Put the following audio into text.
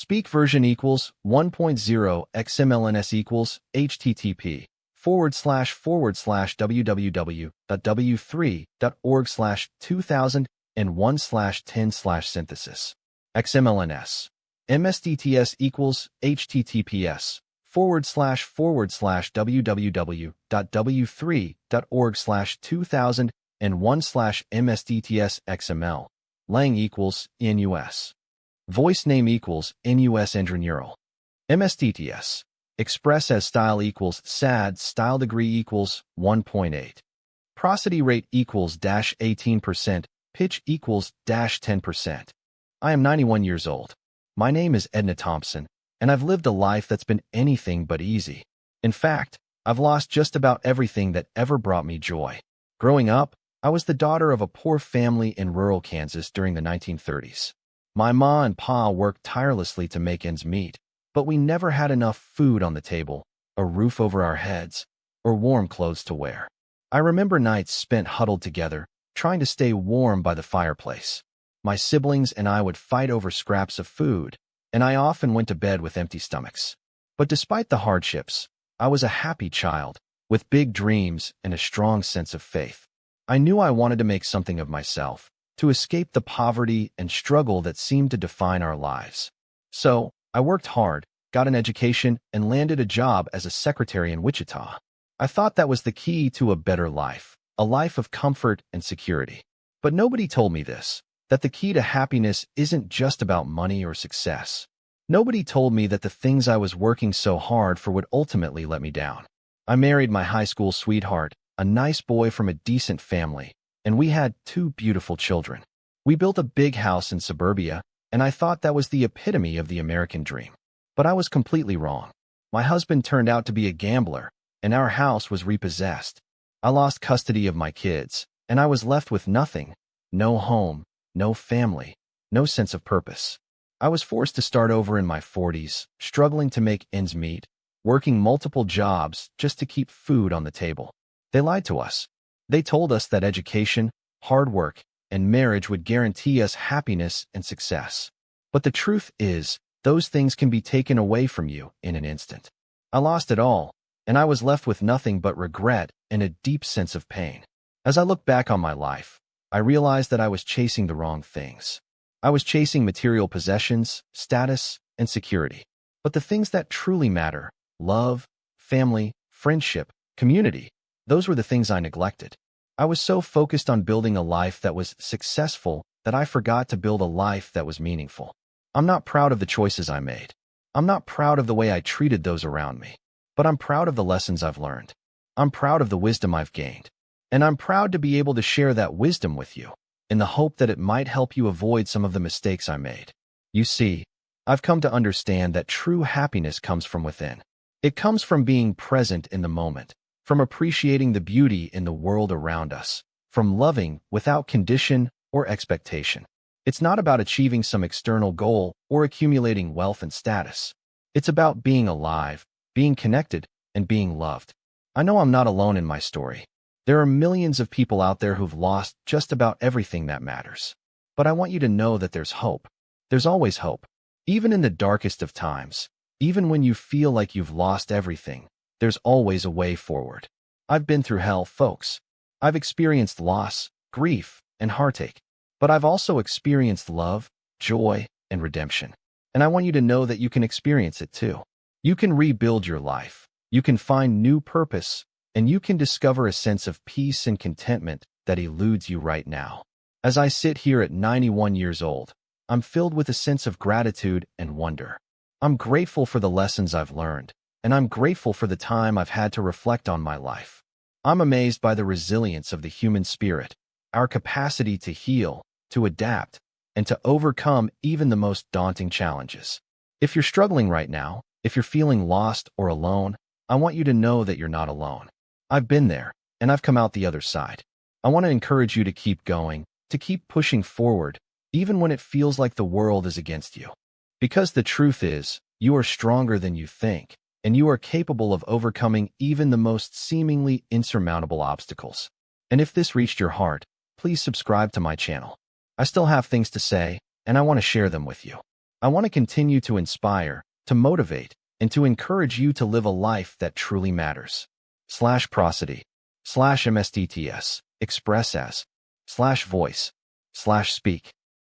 Speak version equals 1.0 XMLNS equals http://www.w3.org/2001/10/synthesis. XMLNS. MSDTS equals https://www.w3.org/2001/MSDTS Lang equals NUS. Voice name equals NUS Neural. MSDTS. Express as style equals SAD. Style degree equals 1.8. Prosody rate equals -18%. Pitch equals -10%. I am 91 years old. My name is Edna Thompson, and I've lived a life that's been anything but easy. In fact, I've lost just about everything that ever brought me joy. Growing up, I was the daughter of a poor family in rural Kansas during the 1930s. My ma and pa worked tirelessly to make ends meet, but we never had enough food on the table, a roof over our heads, or warm clothes to wear. I remember nights spent huddled together, trying to stay warm by the fireplace. My siblings and I would fight over scraps of food, and I often went to bed with empty stomachs. But despite the hardships, I was a happy child, with big dreams and a strong sense of faith. I knew I wanted to make something of myself, to escape the poverty and struggle that seemed to define our lives. So, I worked hard, got an education, and landed a job as a secretary in Wichita. I thought that was the key to a better life, a life of comfort and security. But nobody told me this, that the key to happiness isn't just about money or success. Nobody told me that the things I was working so hard for would ultimately let me down. I married my high school sweetheart, a nice boy from a decent family, and we had 2 beautiful children. We built a big house in suburbia, and I thought that was the epitome of the American dream. But I was completely wrong. My husband turned out to be a gambler, and our house was repossessed. I lost custody of my kids, and I was left with nothing, no home, no family, no sense of purpose. I was forced to start over in my 40s, struggling to make ends meet, working multiple jobs just to keep food on the table. They lied to us. They told us that education, hard work, and marriage would guarantee us happiness and success. But the truth is, those things can be taken away from you in an instant. I lost it all, and I was left with nothing but regret and a deep sense of pain. As I look back on my life, I realized that I was chasing the wrong things. I was chasing material possessions, status, and security. But the things that truly matter, love, family, friendship, community, those were the things I neglected. I was so focused on building a life that was successful that I forgot to build a life that was meaningful. I'm not proud of the choices I made. I'm not proud of the way I treated those around me. But I'm proud of the lessons I've learned. I'm proud of the wisdom I've gained. And I'm proud to be able to share that wisdom with you, in the hope that it might help you avoid some of the mistakes I made. You see, I've come to understand that true happiness comes from within. It comes from being present in the moment, from appreciating the beauty in the world around us, from loving without condition or expectation. It's not about achieving some external goal or accumulating wealth and status. It's about being alive, being connected, and being loved. I know I'm not alone in my story. There are millions of people out there who've lost just about everything that matters. But I want you to know that there's hope. There's always hope. Even in the darkest of times, even when you feel like you've lost everything, there's always a way forward. I've been through hell, folks. I've experienced loss, grief, and heartache. But I've also experienced love, joy, and redemption. And I want you to know that you can experience it too. You can rebuild your life. You can find new purpose, and you can discover a sense of peace and contentment that eludes you right now. As I sit here at 91 years old, I'm filled with a sense of gratitude and wonder. I'm grateful for the lessons I've learned, and I'm grateful for the time I've had to reflect on my life. I'm amazed by the resilience of the human spirit, our capacity to heal, to adapt, and to overcome even the most daunting challenges. If you're struggling right now, if you're feeling lost or alone, I want you to know that you're not alone. I've been there, and I've come out the other side. I want to encourage you to keep going, to keep pushing forward, even when it feels like the world is against you. Because the truth is, you are stronger than you think, and you are capable of overcoming even the most seemingly insurmountable obstacles. And if this reached your heart, please subscribe to my channel. I still have things to say, and I want to share them with you. I want to continue to inspire, to motivate, and to encourage you to live a life that truly matters. /prosody /mstts express as /voice /speak